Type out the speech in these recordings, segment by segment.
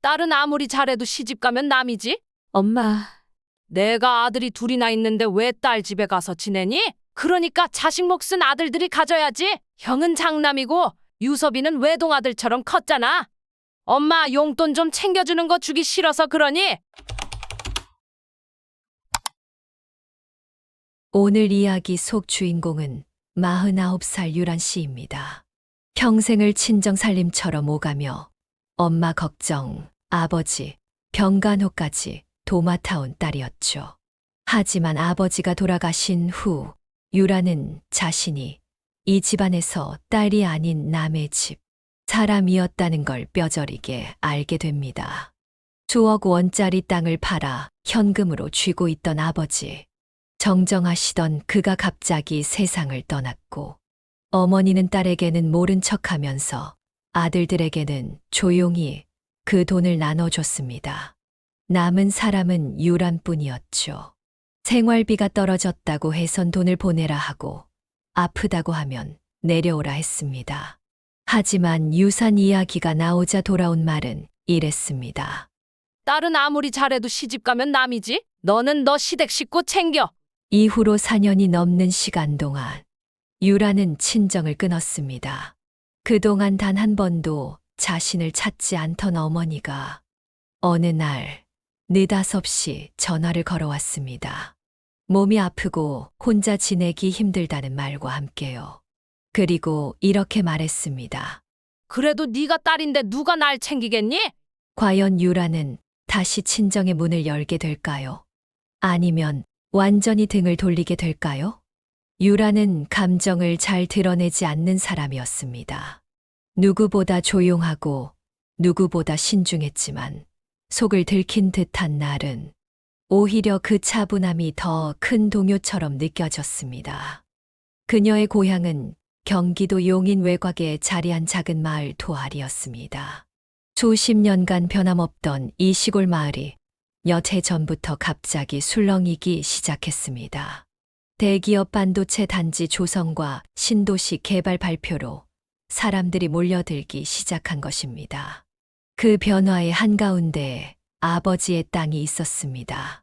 딸은 아무리 잘해도 시집 가면 남이지? 엄마, 내가 아들이 둘이나 있는데 왜 딸 집에 가서 지내니? 그러니까 자식 몫은 아들들이 가져야지. 형은 장남이고 유섭이는 외동아들처럼 컸잖아. 엄마 용돈 좀 챙겨주는 거 주기 싫어서 그러니? 오늘 이야기 속 주인공은 49살 유란 씨입니다. 평생을 친정 살림처럼 오가며 엄마 걱정, 아버지, 병간호까지 도맡아온 딸이었죠. 하지만 아버지가 돌아가신 후 유라는 자신이 이 집안에서 딸이 아닌 남의 집, 사람이었다는 걸 뼈저리게 알게 됩니다. 수억 원짜리 땅을 팔아 현금으로 쥐고 있던 아버지. 정정하시던 그가 갑자기 세상을 떠났고 어머니는 딸에게는 모른 척하면서 아들들에게는 조용히 그 돈을 나눠줬습니다. 남은 사람은 유란뿐이었죠. 생활비가 떨어졌다고 해선 돈을 보내라 하고 아프다고 하면 내려오라 했습니다. 하지만 유산 이야기가 나오자 돌아온 말은 이랬습니다. 딸은 아무리 잘해도 시집 가면 남이지? 너는 너 시댁 식구 챙겨. 이후로 4년이 넘는 시간 동안 유라는 친정을 끊었습니다. 그동안 단 한 번도 자신을 찾지 않던 어머니가 어느 날 느닷없이 전화를 걸어왔습니다. 몸이 아프고 혼자 지내기 힘들다는 말과 함께요. 그리고 이렇게 말했습니다. 그래도 네가 딸인데 누가 날 챙기겠니? 과연 유라는 다시 친정의 문을 열게 될까요? 아니면 완전히 등을 돌리게 될까요? 유라는 감정을 잘 드러내지 않는 사람이었습니다. 누구보다 조용하고 누구보다 신중했지만 속을 들킨 듯한 날은 오히려 그 차분함이 더 큰 동요처럼 느껴졌습니다. 그녀의 고향은 경기도 용인 외곽에 자리한 작은 마을 도알이었습니다. 수십 년간 변함없던 이 시골 마을이 몇 해 전부터 갑자기 술렁이기 시작했습니다. 대기업 반도체 단지 조성과 신도시 개발 발표로 사람들이 몰려들기 시작한 것입니다. 그 변화의 한가운데 아버지의 땅이 있었습니다.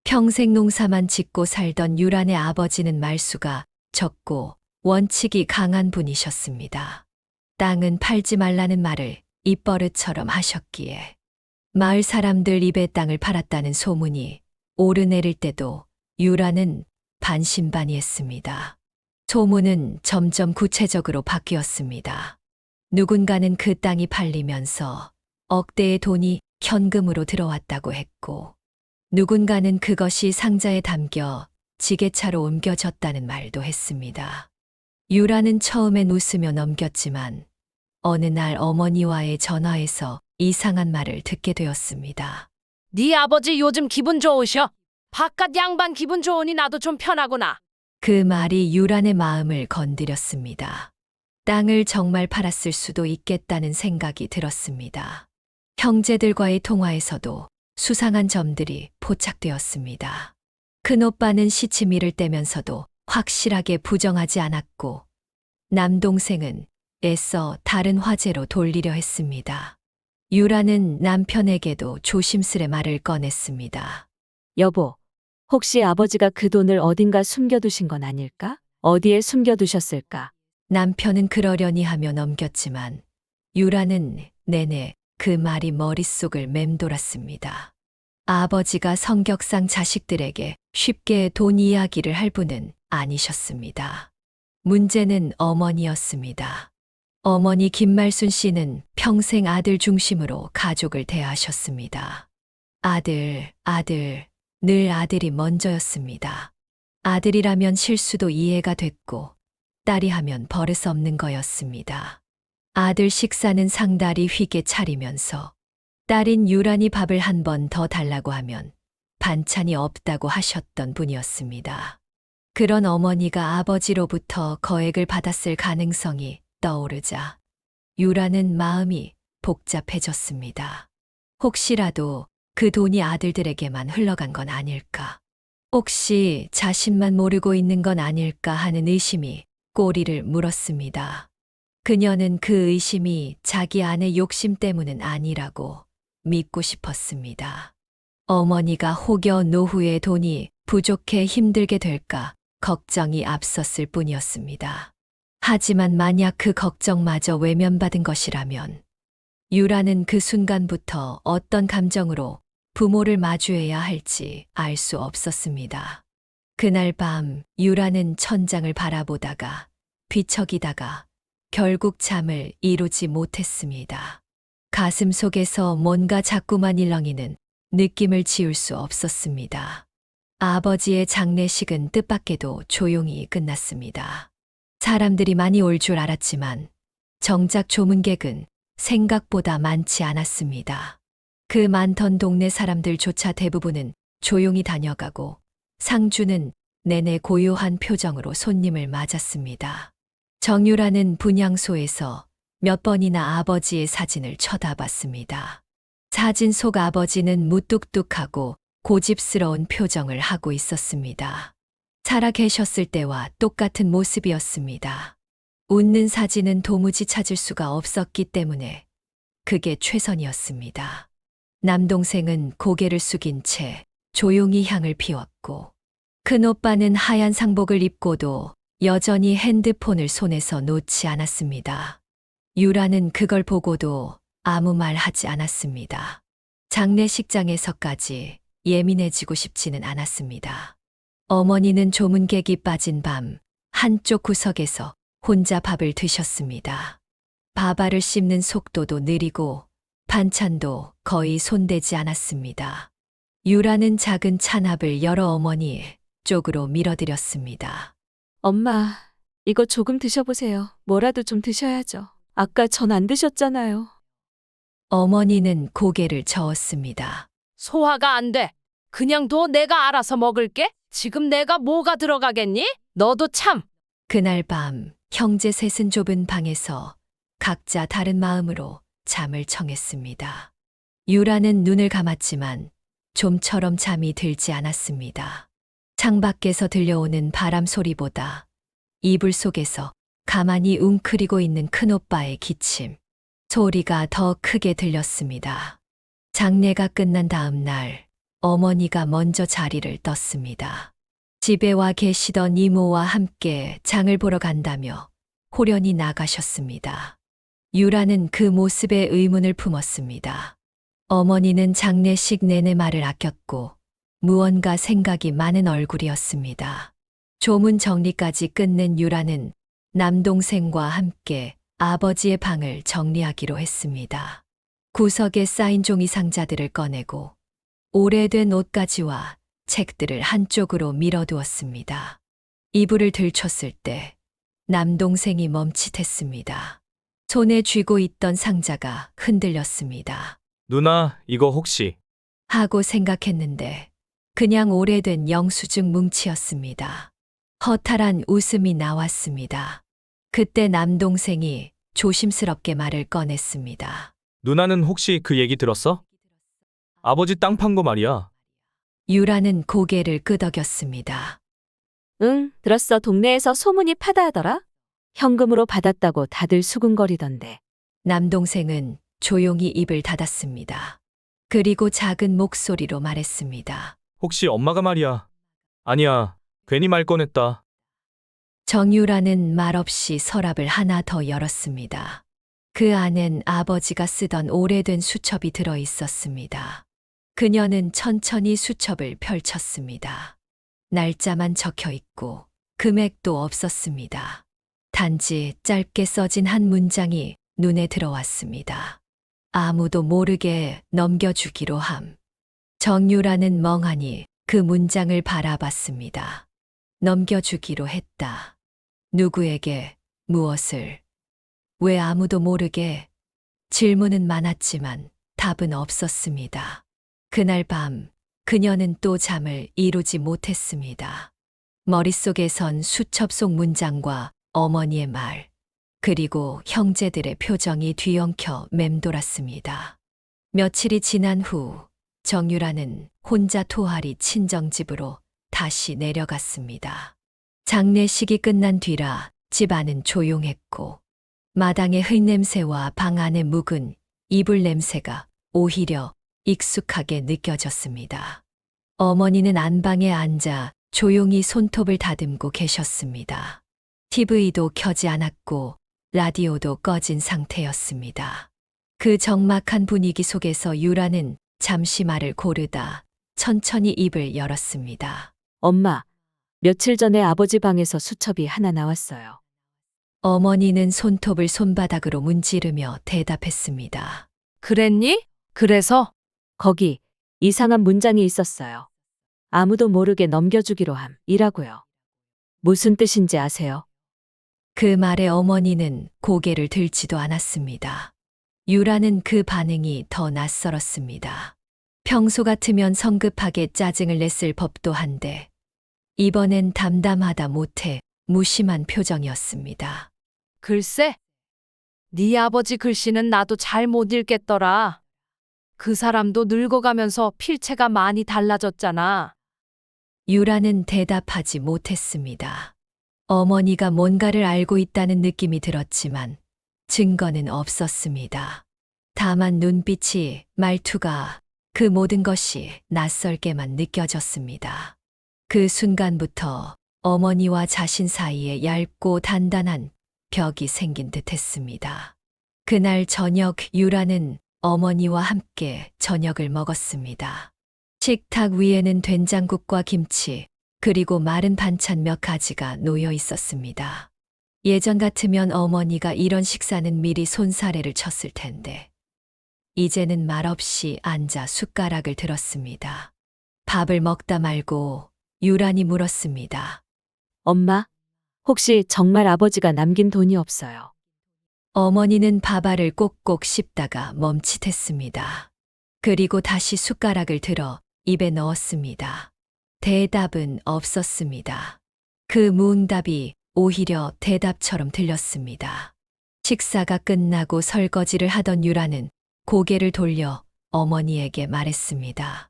평생 농사만 짓고 살던 유란의 아버지는 말수가 적고 원칙이 강한 분이셨습니다. 땅은 팔지 말라는 말을 입버릇처럼 하셨기에 마을 사람들 입에 땅을 팔았다는 소문이 오르내릴 때도 유라는 반신반의했습니다. 소문은 점점 구체적으로 바뀌었습니다. 누군가는 그 땅이 팔리면서 억대의 돈이 현금으로 들어왔다고 했고, 누군가는 그것이 상자에 담겨 지게차로 옮겨졌다는 말도 했습니다. 유라는 처음엔 웃으며 넘겼지만 어느 날 어머니와의 전화에서 이상한 말을 듣게 되었습니다. 네 아버지 요즘 기분 좋으셔? 바깥 양반 기분 좋으니 나도 좀 편하구나. 그 말이 유란의 마음을 건드렸습니다. 땅을 정말 팔았을 수도 있겠다는 생각이 들었습니다. 형제들과의 통화에서도 수상한 점들이 포착되었습니다. 큰오빠는 시치미를 떼면서도 확실하게 부정하지 않았고, 남동생은 애써 다른 화제로 돌리려 했습니다. 유라는 남편에게도 조심스레 말을 꺼냈습니다. 여보, 혹시 아버지가 그 돈을 어딘가 숨겨두신 건 아닐까? 어디에 숨겨두셨을까? 남편은 그러려니 하며 넘겼지만 유라는 내내 그 말이 머릿속을 맴돌았습니다. 아버지가 성격상 자식들에게 쉽게 돈 이야기를 할 분은 아니셨습니다. 문제는 어머니였습니다. 어머니 김말순 씨는 평생 아들 중심으로 가족을 대하셨습니다. 아들, 늘 아들이 먼저였습니다. 아들이라면 실수도 이해가 됐고, 딸이 하면 버릇 없는 거였습니다. 아들 식사는 상다리 휘게 차리면서 딸인 유란이 밥을 한 번 더 달라고 하면 반찬이 없다고 하셨던 분이었습니다. 그런 어머니가 아버지로부터 거액을 받았을 가능성이 떠오르자 유라는 마음이 복잡해졌습니다. 혹시라도 그 돈이 아들들에게만 흘러간 건 아닐까? 혹시 자신만 모르고 있는 건 아닐까 하는 의심이 꼬리를 물었습니다. 그녀는 그 의심이 자기 아내 욕심 때문은 아니라고 믿고 싶었습니다. 어머니가 혹여 노후에 돈이 부족해 힘들게 될까 걱정이 앞섰을 뿐이었습니다. 하지만 만약 그 걱정마저 외면받은 것이라면 유라는 그 순간부터 어떤 감정으로 부모를 마주해야 할지 알 수 없었습니다. 그날 밤 유라는 천장을 바라보다가 뒤척이다가 결국 잠을 이루지 못했습니다. 가슴 속에서 뭔가 자꾸만 일렁이는 느낌을 지울 수 없었습니다. 아버지의 장례식은 뜻밖에도 조용히 끝났습니다. 사람들이 많이 올 줄 알았지만 정작 조문객은 생각보다 많지 않았습니다. 그 많던 동네 사람들조차 대부분은 조용히 다녀가고 상주는 내내 고요한 표정으로 손님을 맞았습니다. 정유라는 분향소에서 몇 번이나 아버지의 사진을 쳐다봤습니다. 사진 속 아버지는 무뚝뚝하고 고집스러운 표정을 하고 있었습니다. 살아 계셨을 때와 똑같은 모습이었습니다. 웃는 사진은 도무지 찾을 수가 없었기 때문에 그게 최선이었습니다. 남동생은 고개를 숙인 채 조용히 향을 피웠고 큰오빠는 하얀 상복을 입고도 여전히 핸드폰을 손에서 놓지 않았습니다. 유라는 그걸 보고도 아무 말 하지 않았습니다. 장례식장에서까지 예민해지고 싶지는 않았습니다. 어머니는 조문객이 빠진 밤 한쪽 구석에서 혼자 밥을 드셨습니다. 밥알을 씹는 속도도 느리고 반찬도 거의 손대지 않았습니다. 유라는 작은 찬압을 열어 어머니 쪽으로 밀어드렸습니다. 엄마, 이거 조금 드셔보세요. 뭐라도 좀 드셔야죠. 아까 전 안 드셨잖아요. 어머니는 고개를 저었습니다. 소화가 안 돼. 그냥 둬. 내가 알아서 먹을게. 지금 내가 뭐가 들어가겠니? 너도 참. 그날 밤 형제 셋은 좁은 방에서 각자 다른 마음으로 잠을 청했습니다. 유라는 눈을 감았지만 좀처럼 잠이 들지 않았습니다. 창밖에서 들려오는 바람 소리보다 이불 속에서 가만히 웅크리고 있는 큰오빠의 기침 소리가 더 크게 들렸습니다. 장례가 끝난 다음 날 어머니가 먼저 자리를 떴습니다. 집에 와 계시던 이모와 함께 장을 보러 간다며 호련히 나가셨습니다. 유라는 그 모습에 의문을 품었습니다. 어머니는 장례식 내내 말을 아꼈고 무언가 생각이 많은 얼굴이었습니다. 조문 정리까지 끝낸 유라는 남동생과 함께 아버지의 방을 정리하기로 했습니다. 구석에 쌓인 종이 상자들을 꺼내고 오래된 옷가지와 책들을 한쪽으로 밀어두었습니다. 이불을 들쳤을 때 남동생이 멈칫했습니다. 손에 쥐고 있던 상자가 흔들렸습니다. 누나, 이거 혹시 하고 생각했는데 그냥 오래된 영수증 뭉치였습니다. 허탈한 웃음이 나왔습니다. 그때 남동생이 조심스럽게 말을 꺼냈습니다. 누나는 혹시 그 얘기 들었어? 아버지 땅 판 거 말이야. 유라는 고개를 끄덕였습니다. 응, 들었어. 동네에서 소문이 파다하더라. 현금으로 받았다고 다들 수근거리던데. 남동생은 조용히 입을 닫았습니다. 그리고 작은 목소리로 말했습니다. 혹시 엄마가 말이야. 아니야, 괜히 말 꺼냈다. 정유라는 말없이 서랍을 하나 더 열었습니다. 그 안엔 아버지가 쓰던 오래된 수첩이 들어 있었습니다. 그녀는 천천히 수첩을 펼쳤습니다. 날짜만 적혀 있고 금액도 없었습니다. 단지 짧게 써진 한 문장이 눈에 들어왔습니다. 아무도 모르게 넘겨주기로 함. 정유라는 멍하니 그 문장을 바라봤습니다. 넘겨주기로 했다. 누구에게, 무엇을, 왜 아무도 모르게. 질문은 많았지만 답은 없었습니다. 그날 밤 그녀는 또 잠을 이루지 못했습니다. 머릿속에선 수첩 속 문장과 어머니의 말, 그리고 형제들의 표정이 뒤엉켜 맴돌았습니다. 며칠이 지난 후 정유라는 혼자 토하리 친정집으로 다시 내려갔습니다. 장례식이 끝난 뒤라 집 안은 조용했고 마당의 흙냄새와 방 안의 묵은 이불 냄새가 오히려 익숙하게 느껴졌습니다. 어머니는 안방에 앉아 조용히 손톱을 다듬고 계셨습니다. TV도 켜지 않았고 라디오도 꺼진 상태였습니다. 그 적막한 분위기 속에서 유라는 잠시 말을 고르다 천천히 입을 열었습니다. 엄마, 며칠 전에 아버지 방에서 수첩이 하나 나왔어요. 어머니는 손톱을 손바닥으로 문지르며 대답했습니다. 그랬니? 그래서 거기 이상한 문장이 있었어요. 아무도 모르게 넘겨주기로 함이라고요. 무슨 뜻인지 아세요? 그 말에 어머니는 고개를 들지도 않았습니다. 유라는 그 반응이 더 낯설었습니다. 평소 같으면 성급하게 짜증을 냈을 법도 한데 이번엔 담담하다 못해 무심한 표정이었습니다. 글쎄, 네 아버지 글씨는 나도 잘 못 읽겠더라. 그 사람도 늙어가면서 필체가 많이 달라졌잖아. 유라는 대답하지 못했습니다. 어머니가 뭔가를 알고 있다는 느낌이 들었지만 증거는 없었습니다. 다만 눈빛이, 말투가, 그 모든 것이 낯설게만 느껴졌습니다. 그 순간부터 어머니와 자신 사이에 얇고 단단한 벽이 생긴 듯 했습니다. 그날 저녁 유라는 어머니와 함께 저녁을 먹었습니다. 식탁 위에는 된장국과 김치, 그리고 마른 반찬 몇 가지가 놓여 있었습니다. 예전 같으면 어머니가 이런 식사는 미리 손사래를 쳤을 텐데, 이제는 말없이 앉아 숟가락을 들었습니다. 밥을 먹다 말고 유란히 물었습니다. 엄마, 혹시 정말 아버지가 남긴 돈이 없어요? 어머니는 밥알을 꼭꼭 씹다가 멈칫했습니다. 그리고 다시 숟가락을 들어 입에 넣었습니다. 대답은 없었습니다. 그 무응답이 오히려 대답처럼 들렸습니다. 식사가 끝나고 설거지를 하던 유라는 고개를 돌려 어머니에게 말했습니다.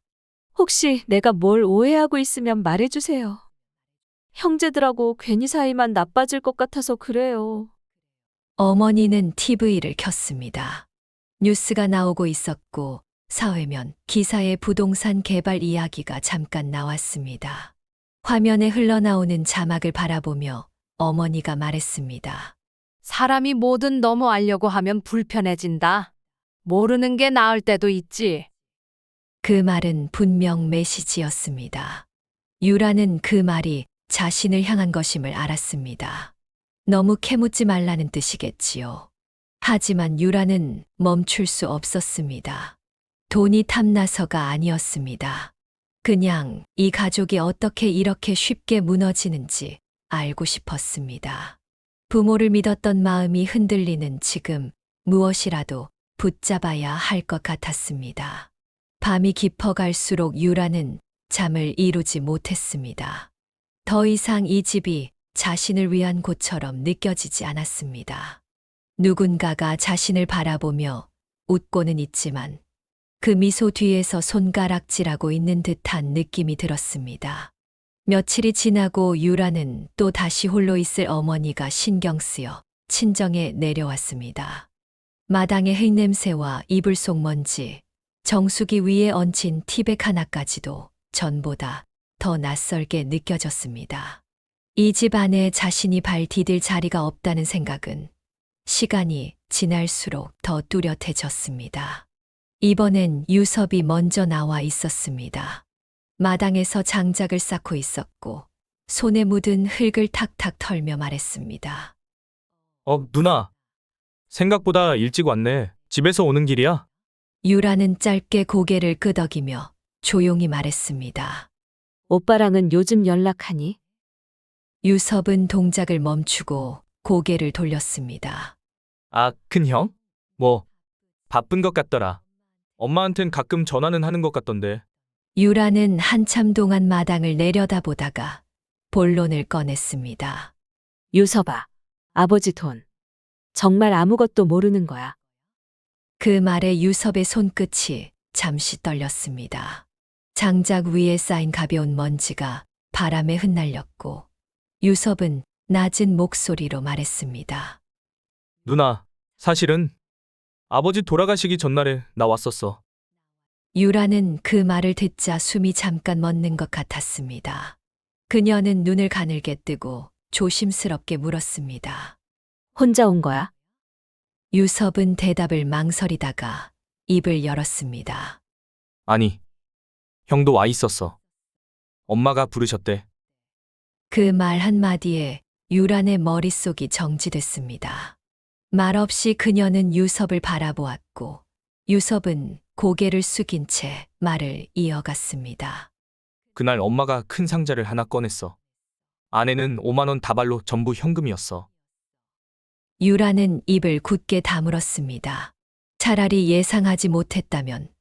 혹시 내가 뭘 오해하고 있으면 말해주세요. 형제들하고 괜히 사이만 나빠질 것 같아서 그래요. 어머니는 TV를 켰습니다. 뉴스가 나오고 있었고 사회면 기사의 부동산 개발 이야기가 잠깐 나왔습니다. 화면에 흘러나오는 자막을 바라보며 어머니가 말했습니다. 사람이 뭐든 너무 알려고 하면 불편해진다. 모르는 게 나을 때도 있지. 그 말은 분명 메시지였습니다. 유라는 그 말이 자신을 향한 것임을 알았습니다. 너무 캐묻지 말라는 뜻이겠지요. 하지만 유라는 멈출 수 없었습니다. 돈이 탐나서가 아니었습니다. 그냥 이 가족이 어떻게 이렇게 쉽게 무너지는지 알고 싶었습니다. 부모를 믿었던 마음이 흔들리는 지금 무엇이라도 붙잡아야 할 것 같았습니다. 밤이 깊어갈수록 유라는 잠을 이루지 못했습니다. 더 이상 이 집이 자신을 위한 곳처럼 느껴지지 않았습니다. 누군가가 자신을 바라보며 웃고는 있지만 그 미소 뒤에서 손가락질하고 있는 듯한 느낌이 들었습니다. 며칠이 지나고 유라는 또 다시 홀로 있을 어머니가 신경 쓰여 친정에 내려왔습니다. 마당의 흙냄새와 이불 속 먼지, 정수기 위에 얹힌 티백 하나까지도 전보다 더 낯설게 느껴졌습니다. 이 집 안에 자신이 발 디딜 자리가 없다는 생각은 시간이 지날수록 더 뚜렷해졌습니다. 이번엔 유섭이 먼저 나와 있었습니다. 마당에서 장작을 쌓고 있었고 손에 묻은 흙을 탁탁 털며 말했습니다. 누나. 생각보다 일찍 왔네. 집에서 오는 길이야? 유라는 짧게 고개를 끄덕이며 조용히 말했습니다. 오빠랑은 요즘 연락하니? 유섭은 동작을 멈추고 고개를 돌렸습니다. 아, 큰형? 바쁜 것 같더라. 엄마한텐 가끔 전화는 하는 것 같던데. 유라는 한참 동안 마당을 내려다보다가 본론을 꺼냈습니다. 유서봐, 아버지 돈. 정말 아무것도 모르는 거야. 그 말에 유섭의 손끝이 잠시 떨렸습니다. 장작 위에 쌓인 가벼운 먼지가 바람에 흩날렸고 유섭은 낮은 목소리로 말했습니다. 누나, 사실은 아버지 돌아가시기 전날에 나 왔었어. 유라는 그 말을 듣자 숨이 잠깐 멎는 것 같았습니다. 그녀는 눈을 가늘게 뜨고 조심스럽게 물었습니다. 혼자 온 거야? 유섭은 대답을 망설이다가 입을 열었습니다. 아니, 형도 와 있었어. 엄마가 부르셨대. 그 말 한마디에 유란의 머릿속이 정지됐습니다. 말없이 그녀는 유섭을 바라보았고 유섭은 고개를 숙인 채 말을 이어갔습니다. 그날 엄마가 큰 상자를 하나 꺼냈어. 안에는 5만 원 다발로 전부 현금이었어. 유라는 입을 굳게 다물었습니다. 차라리 예상하지 못했다면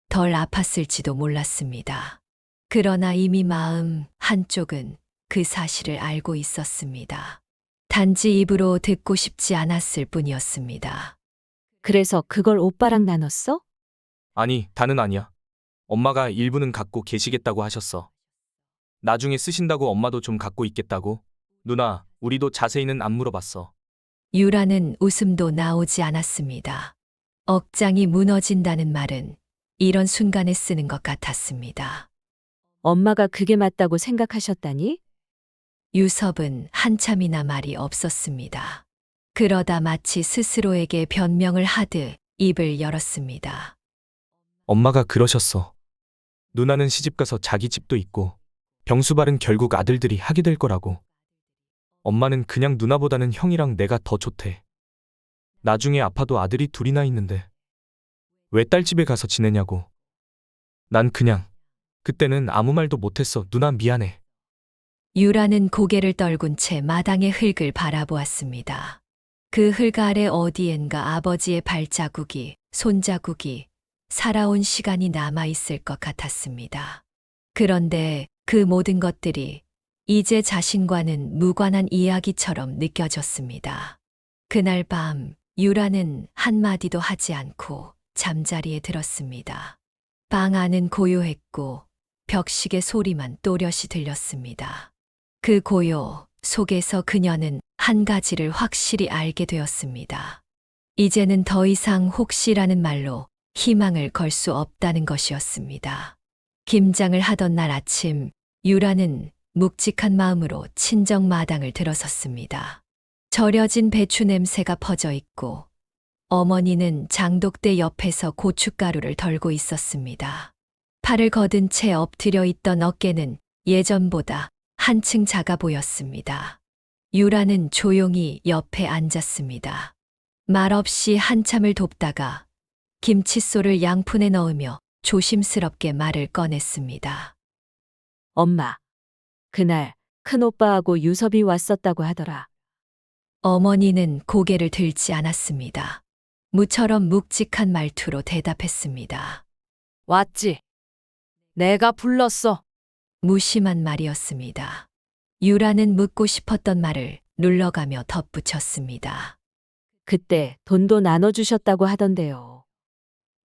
덜 아팠을지도 몰랐습니다. 그러나 이미 마음 한쪽은 그 사실을 알고 있었습니다. 단지 입으로 듣고 싶지 않았을 뿐이었습니다. 그래서 그걸 오빠랑 나눴어? 아니, 다는 아니야. 엄마가 일부는 갖고 계시겠다고 하셨어. 나중에 쓰신다고 엄마도 좀 갖고 있겠다고. 누나, 우리도 자세히는 안 물어봤어. 유라는 웃음도 나오지 않았습니다. 억장이 무너진다는 말은 이런 순간에 쓰는 것 같았습니다. 엄마가 그게 맞다고 생각하셨다니? 유섭은 한참이나 말이 없었습니다. 그러다 마치 스스로에게 변명을 하듯 입을 열었습니다. 엄마가 그러셨어. 누나는 시집가서 자기 집도 있고 병수발은 결국 아들들이 하게 될 거라고. 엄마는 그냥 누나보다는 형이랑 내가 더 좋대. 나중에 아파도 아들이 둘이나 있는데 왜 딸집에 가서 지내냐고. 난 그냥 그때는 아무 말도 못했어. 누나 미안해. 유라는 고개를 떨군 채 마당의 흙을 바라보았습니다. 그 흙 아래 어디엔가 아버지의 발자국이, 손자국이, 살아온 시간이 남아있을 것 같았습니다. 그런데 그 모든 것들이 이제 자신과는 무관한 이야기처럼 느껴졌습니다. 그날 밤 유라는 한마디도 하지 않고 잠자리에 들었습니다. 방 안은 고요했고 벽시계 소리만 또렷이 들렸습니다. 그 고요 속에서 그녀는 한 가지를 확실히 알게 되었습니다. 이제는 더 이상 혹시라는 말로 희망을 걸 수 없다는 것이었습니다. 김장을 하던 날 아침 유라는 묵직한 마음으로 친정 마당을 들어섰습니다. 절여진 배추 냄새가 퍼져 있고 어머니는 장독대 옆에서 고춧가루를 덜고 있었습니다. 팔을 걷은 채 엎드려 있던 어깨는 예전보다 한층 작아 보였습니다. 유라는 조용히 옆에 앉았습니다. 말없이 한참을 돕다가 김칫솔을 양푼에 넣으며 조심스럽게 말을 꺼냈습니다. 엄마. 그날 큰오빠하고 유섭이 왔었다고 하더라. 어머니는 고개를 들지 않았습니다. 무처럼 묵직한 말투로 대답했습니다. 왔지. 내가 불렀어. 무심한 말이었습니다. 유라는 묻고 싶었던 말을 눌러가며 덧붙였습니다. 그때 돈도 나눠주셨다고 하던데요.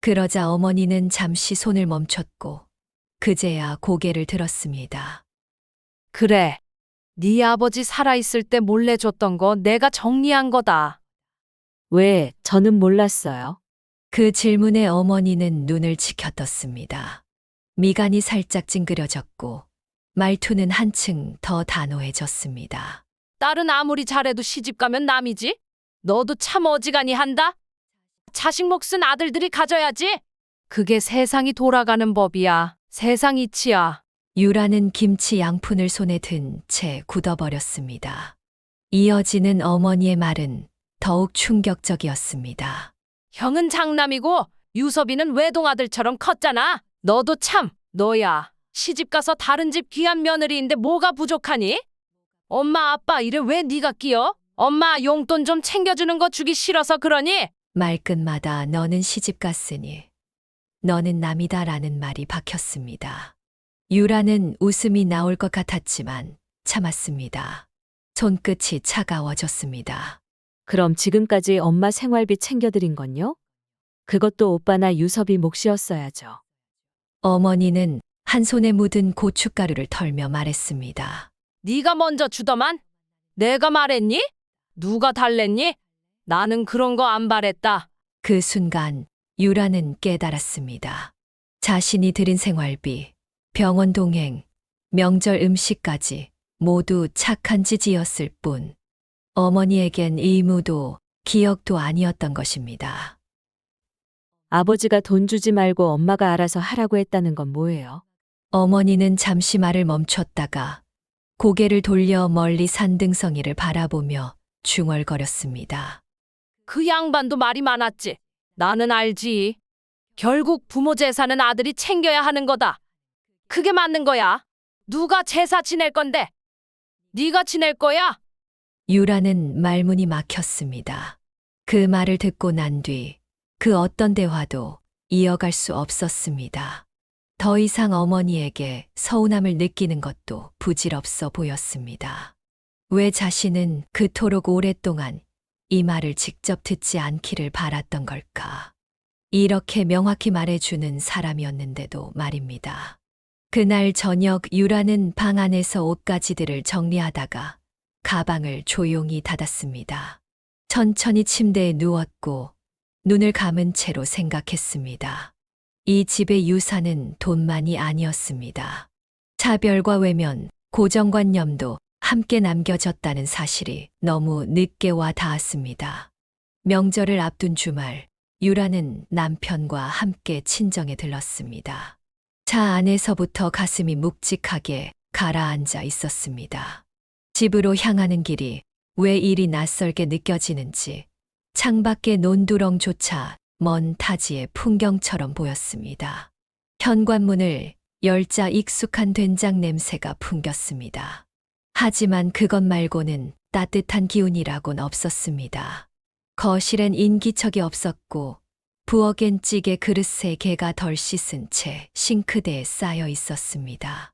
그러자 어머니는 잠시 손을 멈췄고 그제야 고개를 들었습니다. 그래. 네 아버지 살아있을 때 몰래 줬던 거 내가 정리한 거다. 왜 저는 몰랐어요? 그 질문에 어머니는 눈을 치켜떴습니다. 미간이 살짝 찡그려졌고 말투는 한층 더 단호해졌습니다. 딸은 아무리 잘해도 시집가면 남이지? 너도 참 어지간히 한다? 자식 몫은 아들들이 가져야지. 그게 세상이 돌아가는 법이야. 세상 이치야. 유라는 김치 양푼을 손에 든 채 굳어버렸습니다. 이어지는 어머니의 말은 더욱 충격적이었습니다. 형은 장남이고 유섭이는 외동아들처럼 컸잖아. 너도 참, 너야. 시집가서 다른 집 귀한 며느리인데 뭐가 부족하니? 엄마 아빠 일에 왜 네가 끼어? 엄마 용돈 좀 챙겨주는 거 주기 싫어서 그러니? 말끝마다 너는 시집갔으니 너는 남이다라는 말이 박혔습니다. 유라는 웃음이 나올 것 같았지만 참았습니다. 손끝이 차가워졌습니다. 그럼 지금까지 엄마 생활비 챙겨드린 건요? 그것도 오빠나 유섭이 몫이었어야죠. 어머니는 한 손에 묻은 고춧가루를 털며 말했습니다. 네가 먼저 주더만? 내가 말했니? 누가 달랬니? 나는 그런 거 안 바랬다. 그 순간 유라는 깨달았습니다. 자신이 들인 생활비, 병원 동행, 명절 음식까지 모두 착한 짓이었을 뿐 어머니에겐 의무도 기억도 아니었던 것입니다. 아버지가 돈 주지 말고 엄마가 알아서 하라고 했다는 건 뭐예요? 어머니는 잠시 말을 멈췄다가 고개를 돌려 멀리 산등성이를 바라보며 중얼거렸습니다. 그 양반도 말이 많았지. 나는 알지. 결국 부모 재산은 아들이 챙겨야 하는 거다. 그게 맞는 거야. 누가 제사 지낼 건데? 네가 지낼 거야? 유라는 말문이 막혔습니다. 그 말을 듣고 난 뒤 그 어떤 대화도 이어갈 수 없었습니다. 더 이상 어머니에게 서운함을 느끼는 것도 부질없어 보였습니다. 왜 자신은 그토록 오랫동안 이 말을 직접 듣지 않기를 바랐던 걸까? 이렇게 명확히 말해주는 사람이었는데도 말입니다. 그날 저녁 유라는 방 안에서 옷가지들을 정리하다가 가방을 조용히 닫았습니다. 천천히 침대에 누웠고 눈을 감은 채로 생각했습니다. 이 집의 유산은 돈만이 아니었습니다. 차별과 외면, 고정관념도 함께 남겨졌다는 사실이 너무 늦게 와 닿았습니다. 명절을 앞둔 주말, 유라는 남편과 함께 친정에 들렀습니다. 차 안에서부터 가슴이 묵직하게 가라앉아 있었습니다. 집으로 향하는 길이 왜 이리 낯설게 느껴지는지 창밖의 논두렁조차 먼 타지의 풍경처럼 보였습니다. 현관문을 열자 익숙한 된장 냄새가 풍겼습니다. 하지만 그것 말고는 따뜻한 기운이라곤 없었습니다. 거실엔 인기척이 없었고 부엌엔 찌개 그릇에 개가 덜 씻은 채 싱크대에 쌓여 있었습니다.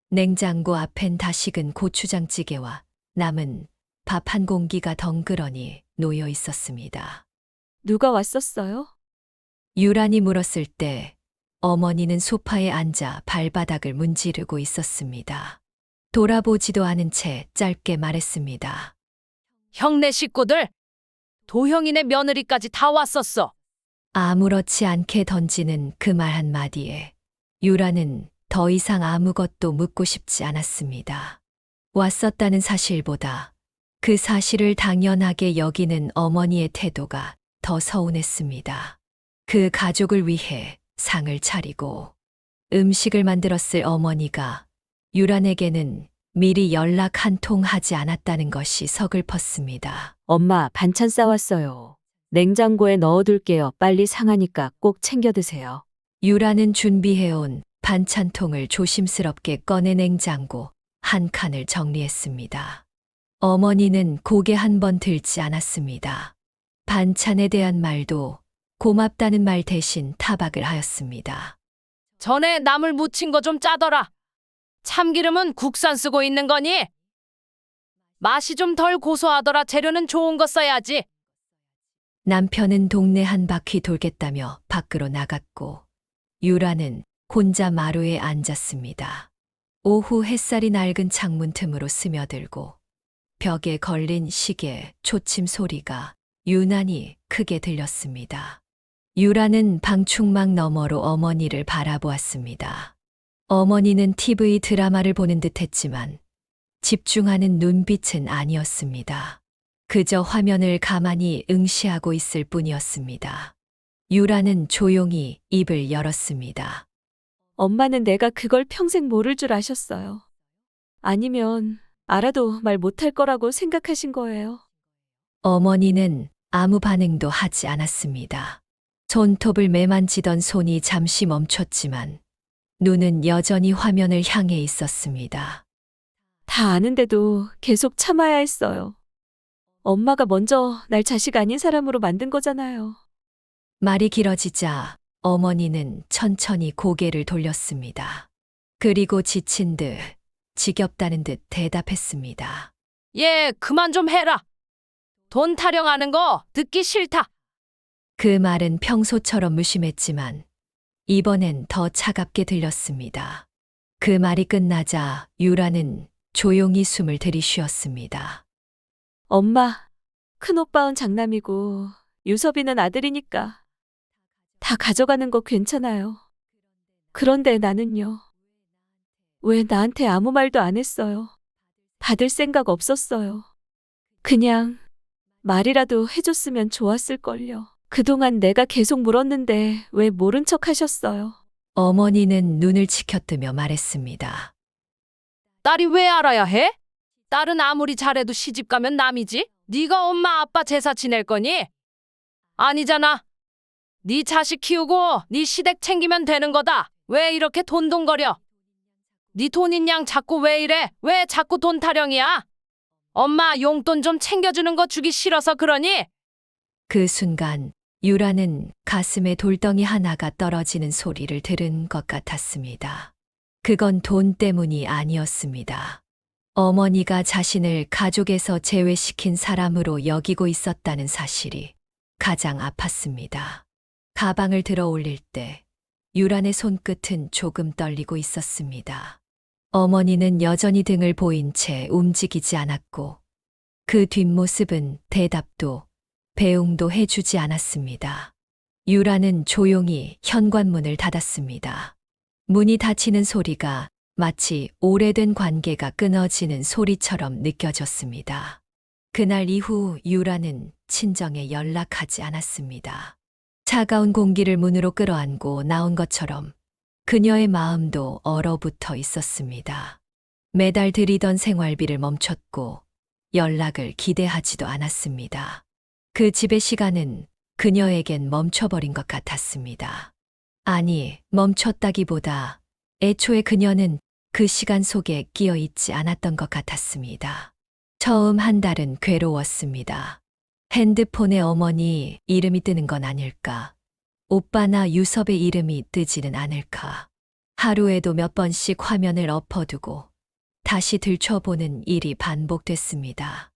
냉장고 앞엔 다 식은 고추장찌개와 남은 밥 한 공기가 덩그러니 놓여 있었습니다. 누가 왔었어요? 유란이 물었을 때 어머니는 소파에 앉아 발바닥을 문지르고 있었습니다. 돌아보지도 않은 채 짧게 말했습니다. 형네 식구들, 도형이네 며느리까지 다 왔었어. 아무렇지 않게 던지는 그 말 한마디에 유라는 더 이상 아무것도 묻고 싶지 않았습니다. 왔었다는 사실보다 그 사실을 당연하게 여기는 어머니의 태도가 더 서운했습니다. 그 가족을 위해 상을 차리고 음식을 만들었을 어머니가 유란에게는 미리 연락 한 통 하지 않았다는 것이 서글펐습니다. 엄마, 반찬 싸왔어요. 냉장고에 넣어둘게요. 빨리 상하니까 꼭 챙겨 드세요. 유라는 준비해온 반찬통을 조심스럽게 꺼내 냉장고 한 칸을 정리했습니다. 어머니는 고개 한 번 들지 않았습니다. 반찬에 대한 말도 고맙다는 말 대신 타박을 하였습니다. 전에 나물 무친 거 좀 짜더라. 참기름은 국산 쓰고 있는 거니? 맛이 좀 덜 고소하더라. 재료는 좋은 거 써야지. 남편은 동네 한 바퀴 돌겠다며 밖으로 나갔고 유라는 혼자 마루에 앉았습니다. 오후 햇살이 낡은 창문 틈으로 스며들고 벽에 걸린 시계 초침 소리가 유난히 크게 들렸습니다. 유라는 방충망 너머로 어머니를 바라보았습니다. 어머니는 TV 드라마를 보는 듯 했지만 집중하는 눈빛은 아니었습니다. 그저 화면을 가만히 응시하고 있을 뿐이었습니다. 유라는 조용히 입을 열었습니다. 엄마는 내가 그걸 평생 모를 줄 아셨어요. 아니면 알아도 말 못할 거라고 생각하신 거예요. 어머니는 아무 반응도 하지 않았습니다. 손톱을 매만지던 손이 잠시 멈췄지만 눈은 여전히 화면을 향해 있었습니다. 다 아는데도 계속 참아야 했어요. 엄마가 먼저 날 자식 아닌 사람으로 만든 거잖아요. 말이 길어지자 어머니는 천천히 고개를 돌렸습니다. 그리고 지친 듯 지겹다는 듯 대답했습니다. 얘 그만 좀 해라. 돈 타령하는 거 듣기 싫다. 그 말은 평소처럼 무심했지만 이번엔 더 차갑게 들렸습니다. 그 말이 끝나자 유라는 조용히 숨을 들이쉬었습니다. 엄마, 큰오빠는 장남이고 유섭이는 아들이니까 다 가져가는 거 괜찮아요. 그런데 나는요. 왜 나한테 아무 말도 안 했어요? 받을 생각 없었어요. 그냥 말이라도 해줬으면 좋았을걸요. 그동안 내가 계속 물었는데 왜 모른 척 하셨어요? 어머니는 눈을 치켜뜨며 말했습니다. 딸이 왜 알아야 해? 딸은 아무리 잘해도 시집 가면 남이지. 네가 엄마 아빠 제사 지낼 거니? 아니잖아. 네 자식 키우고 네 시댁 챙기면 되는 거다. 왜 이렇게 돈돈거려? 네 돈인 양 자꾸 왜 이래? 왜 자꾸 돈 타령이야? 엄마 용돈 좀 챙겨주는 거 주기 싫어서 그러니? 그 순간 유라는 가슴에 돌덩이 하나가 떨어지는 소리를 들은 것 같았습니다. 그건 돈 때문이 아니었습니다. 어머니가 자신을 가족에서 제외시킨 사람으로 여기고 있었다는 사실이 가장 아팠습니다. 가방을 들어 올릴 때 유란의 손끝은 조금 떨리고 있었습니다. 어머니는 여전히 등을 보인 채 움직이지 않았고 그 뒷모습은 대답도 배웅도 해주지 않았습니다. 유라는 조용히 현관문을 닫았습니다. 문이 닫히는 소리가 마치 오래된 관계가 끊어지는 소리처럼 느껴졌습니다. 그날 이후 유라는 친정에 연락하지 않았습니다. 차가운 공기를 문으로 끌어안고 나온 것처럼 그녀의 마음도 얼어붙어 있었습니다. 매달 들이던 생활비를 멈췄고 연락을 기대하지도 않았습니다. 그 집의 시간은 그녀에겐 멈춰버린 것 같았습니다. 아니, 멈췄다기보다 애초에 그녀는 그 시간 속에 끼어 있지 않았던 것 같았습니다. 처음 한 달은 괴로웠습니다. 핸드폰에 어머니 이름이 뜨는 건 아닐까? 오빠나 유섭의 이름이 뜨지는 않을까? 하루에도 몇 번씩 화면을 엎어두고 다시 들춰보는 일이 반복됐습니다.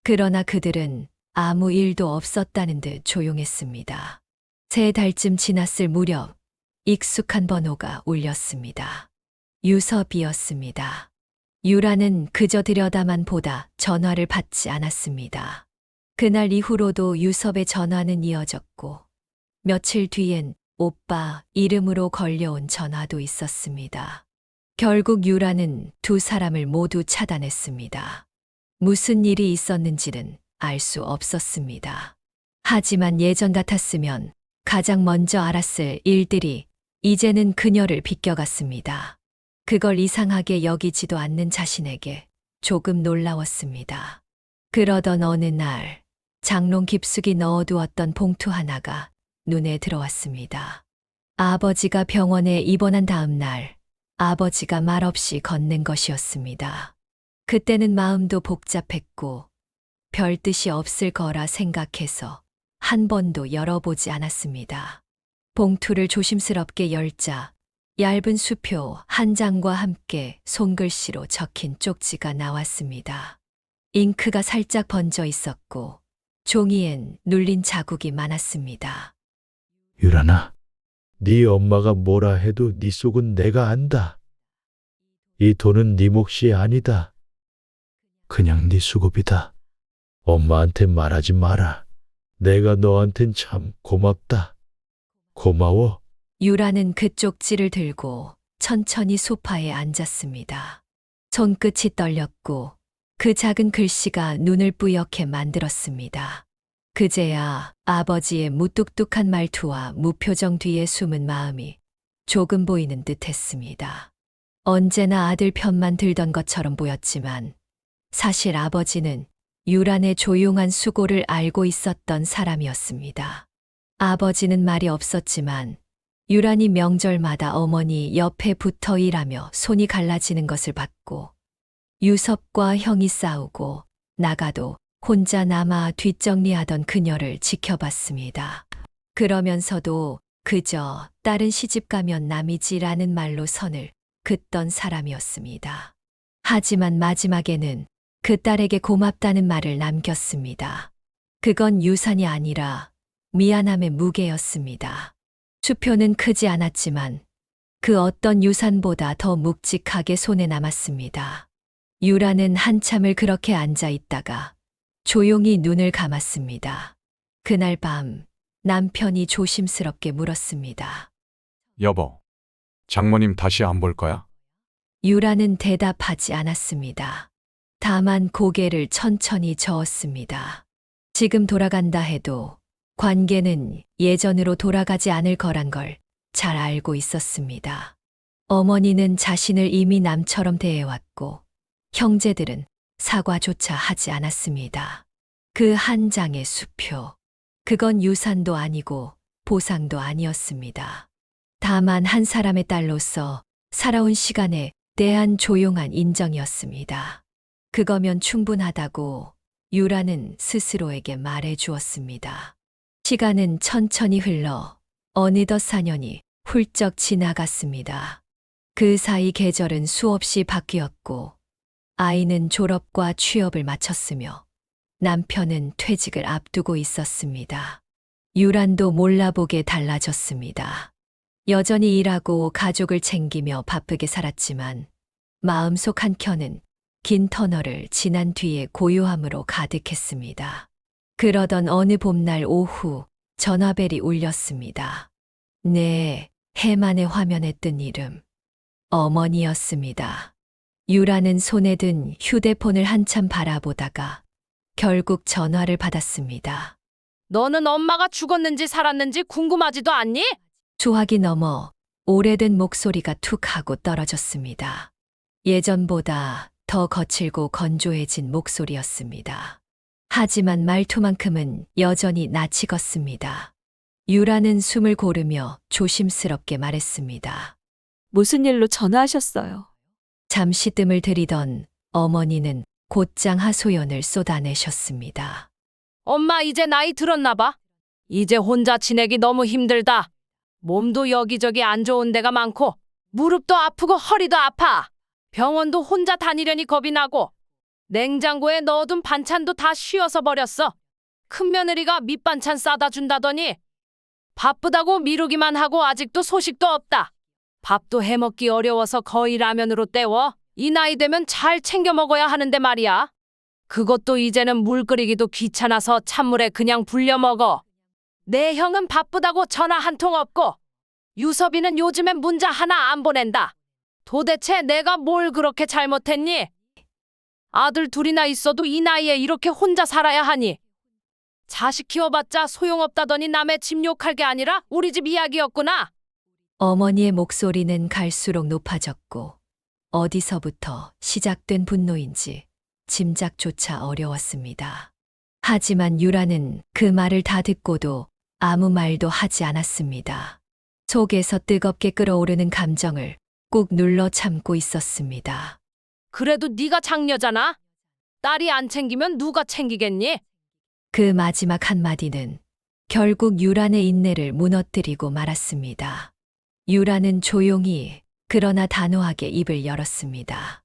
그러나 그들은 아무 일도 없었다는 듯 조용했습니다. 3달쯤 지났을 무렵 익숙한 번호가 울렸습니다. 유섭이었습니다. 유라는 그저 들여다만 보다 전화를 받지 않았습니다. 그날 이후로도 유섭의 전화는 이어졌고 며칠 뒤엔 오빠 이름으로 걸려온 전화도 있었습니다. 결국 유라는 두 사람을 모두 차단했습니다. 무슨 일이 있었는지는 알 수 없었습니다. 하지만 예전 같았으면 가장 먼저 알았을 일들이 이제는 그녀를 비껴갔습니다. 그걸 이상하게 여기지도 않는 자신에게 조금 놀라웠습니다. 그러던 어느 날 장롱 깊숙이 넣어두었던 봉투 하나가 눈에 들어왔습니다. 아버지가 병원에 입원한 다음 날 아버지가 말없이 건넨 것이었습니다. 그때는 마음도 복잡했고 별 뜻이 없을 거라 생각해서 한 번도 열어보지 않았습니다. 봉투를 조심스럽게 열자 얇은 수표 한 장과 함께 손글씨로 적힌 쪽지가 나왔습니다. 잉크가 살짝 번져 있었고 종이엔 눌린 자국이 많았습니다. 유란아, 네 엄마가 뭐라 해도 네 속은 내가 안다. 이 돈은 네 몫이 아니다. 그냥 네 수고비다. 엄마한테 말하지 마라. 내가 너한텐 참 고맙다. 고마워. 유라는 그 쪽지를 들고 천천히 소파에 앉았습니다. 손끝이 떨렸고 그 작은 글씨가 눈을 뿌옇게 만들었습니다. 그제야 아버지의 무뚝뚝한 말투와 무표정 뒤에 숨은 마음이 조금 보이는 듯 했습니다. 언제나 아들 편만 들던 것처럼 보였지만 사실 아버지는 유란의 조용한 수고를 알고 있었던 사람이었습니다. 아버지는 말이 없었지만 유란이 명절마다 어머니 옆에 붙어 일하며 손이 갈라지는 것을 봤고 유섭과 형이 싸우고 나가도 혼자 남아 뒷정리하던 그녀를 지켜봤습니다. 그러면서도 그저 딸은 시집가면 남이지라는 말로 선을 긋던 사람이었습니다. 하지만 마지막에는 그 딸에게 고맙다는 말을 남겼습니다. 그건 유산이 아니라 미안함의 무게였습니다. 수표는 크지 않았지만 그 어떤 유산보다 더 묵직하게 손에 남았습니다. 유라는 한참을 그렇게 앉아 있다가 조용히 눈을 감았습니다. 그날 밤 남편이 조심스럽게 물었습니다. 여보, 장모님 다시 안 볼 거야? 유라는 대답하지 않았습니다. 다만 고개를 천천히 저었습니다. 지금 돌아간다 해도 관계는 예전으로 돌아가지 않을 거란 걸 잘 알고 있었습니다. 어머니는 자신을 이미 남처럼 대해왔고 형제들은 사과조차 하지 않았습니다. 그 한 장의 수표. 그건 유산도 아니고 보상도 아니었습니다. 다만 한 사람의 딸로서 살아온 시간에 대한 조용한 인정이었습니다. 그거면 충분하다고 유라는 스스로에게 말해 주었습니다. 시간은 천천히 흘러 어느덧 4년이 훌쩍 지나갔습니다. 그 사이 계절은 수없이 바뀌었고 아이는 졸업과 취업을 마쳤으며 남편은 퇴직을 앞두고 있었습니다. 유란도 몰라보게 달라졌습니다. 여전히 일하고 가족을 챙기며 바쁘게 살았지만 마음속 한켠은 긴 터널을 지난 뒤에 고요함으로 가득했습니다. 그러던 어느 봄날 오후 전화벨이 울렸습니다. 네, 해만의 화면에 뜬 이름. 어머니였습니다. 유라는 손에 든 휴대폰을 한참 바라보다가 결국 전화를 받았습니다. 너는 엄마가 죽었는지 살았는지 궁금하지도 않니? 수화기 넘어 오래된 목소리가 툭 하고 떨어졌습니다. 예전보다 더 거칠고 건조해진 목소리였습니다. 하지만 말투만큼은 여전히 낯익었습니다. 유라는 숨을 고르며 조심스럽게 말했습니다. 무슨 일로 전화하셨어요? 잠시 뜸을 들이던 어머니는 곧장 하소연을 쏟아내셨습니다. 엄마 이제 나이 들었나 봐. 이제 혼자 지내기 너무 힘들다. 몸도 여기저기 안 좋은 데가 많고 무릎도 아프고 허리도 아파. 병원도 혼자 다니려니 겁이 나고 냉장고에 넣어둔 반찬도 다 쉬어서 버렸어. 큰며느리가 밑반찬 싸다 준다더니 바쁘다고 미루기만 하고 아직도 소식도 없다. 밥도 해먹기 어려워서 거의 라면으로 때워. 이 나이 되면 잘 챙겨 먹어야 하는데 말이야. 그것도 이제는 물 끓이기도 귀찮아서 찬물에 그냥 불려 먹어. 내 형은 바쁘다고 전화 한 통 없고 유섭이는 요즘엔 문자 하나 안 보낸다. 도대체 내가 뭘 그렇게 잘못했니? 아들 둘이나 있어도 이 나이에 이렇게 혼자 살아야 하니. 자식 키워봤자 소용없다더니 남의 집 욕할 게 아니라 우리 집 이야기였구나. 어머니의 목소리는 갈수록 높아졌고 어디서부터 시작된 분노인지 짐작조차 어려웠습니다. 하지만 유라는 그 말을 다 듣고도 아무 말도 하지 않았습니다. 속에서 뜨겁게 끓어오르는 감정을 꾹 눌러 참고 있었습니다. 그래도 네가 장녀잖아. 딸이 안 챙기면 누가 챙기겠니? 그 마지막 한마디는 결국 유란의 인내를 무너뜨리고 말았습니다. 유란은 조용히 그러나 단호하게 입을 열었습니다.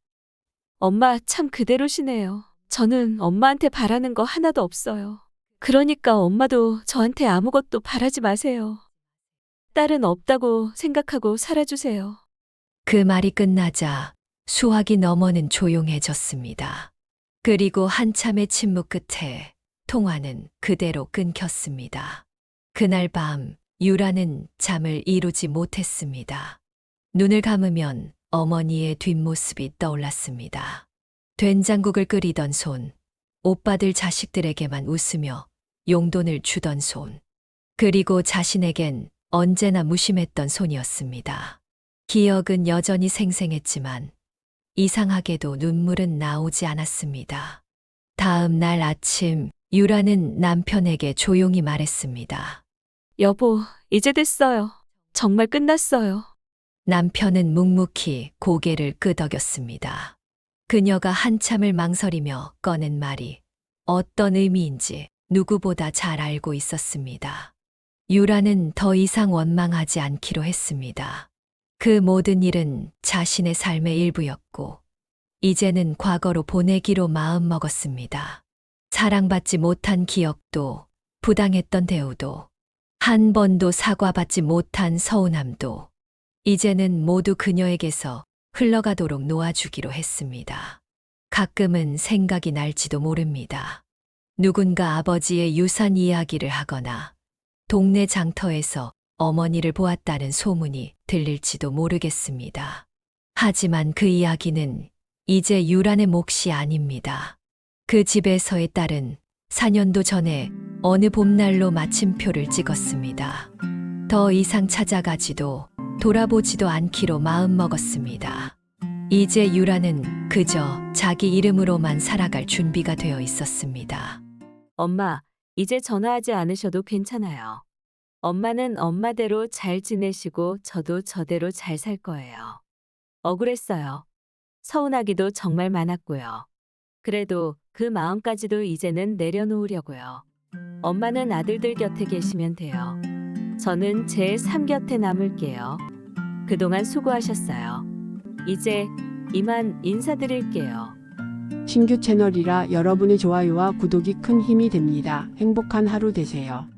엄마 참 그대로시네요. 저는 엄마한테 바라는 거 하나도 없어요. 그러니까 엄마도 저한테 아무것도 바라지 마세요. 딸은 없다고 생각하고 살아주세요. 그 말이 끝나자 수화기 너머는 조용해졌습니다. 그리고 한참의 침묵 끝에 통화는 그대로 끊겼습니다. 그날 밤 유라는 잠을 이루지 못했습니다. 눈을 감으면 어머니의 뒷모습이 떠올랐습니다. 된장국을 끓이던 손, 오빠들 자식들에게만 웃으며 용돈을 주던 손, 그리고 자신에겐 언제나 무심했던 손이었습니다. 기억은 여전히 생생했지만 이상하게도 눈물은 나오지 않았습니다. 다음 날 아침 유라는 남편에게 조용히 말했습니다. 여보, 이제 됐어요. 정말 끝났어요. 남편은 묵묵히 고개를 끄덕였습니다. 그녀가 한참을 망설이며 꺼낸 말이 어떤 의미인지 누구보다 잘 알고 있었습니다. 유라는 더 이상 원망하지 않기로 했습니다. 그 모든 일은 자신의 삶의 일부였고 이제는 과거로 보내기로 마음먹었습니다. 사랑받지 못한 기억도 부당했던 대우도 한 번도 사과받지 못한 서운함도 이제는 모두 그녀에게서 흘러가도록 놓아주기로 했습니다. 가끔은 생각이 날지도 모릅니다. 누군가 아버지의 유산 이야기를 하거나 동네 장터에서 어머니를 보았다는 소문이 들릴지도 모르겠습니다. 하지만 그 이야기는 이제 유란의 몫이 아닙니다. 그 집에서의 딸은 4년도 전에 어느 봄날로 마침표를 찍었습니다. 더 이상 찾아가지도 돌아보지도 않기로 마음먹었습니다. 이제 유라는 그저 자기 이름으로만 살아갈 준비가 되어 있었습니다. 엄마, 이제 전화하지 않으셔도 괜찮아요. 엄마는 엄마대로 잘 지내시고 저도 저대로 잘 살 거예요. 억울했어요. 서운하기도 정말 많았고요. 그래도 그 마음까지도 이제는 내려놓으려고요. 엄마는 아들들 곁에 계시면 돼요. 저는 제 삶 곁에 남을게요. 그동안 수고하셨어요. 이제 이만 인사드릴게요. 신규 채널이라 여러분의 좋아요와 구독이 큰 힘이 됩니다. 행복한 하루 되세요.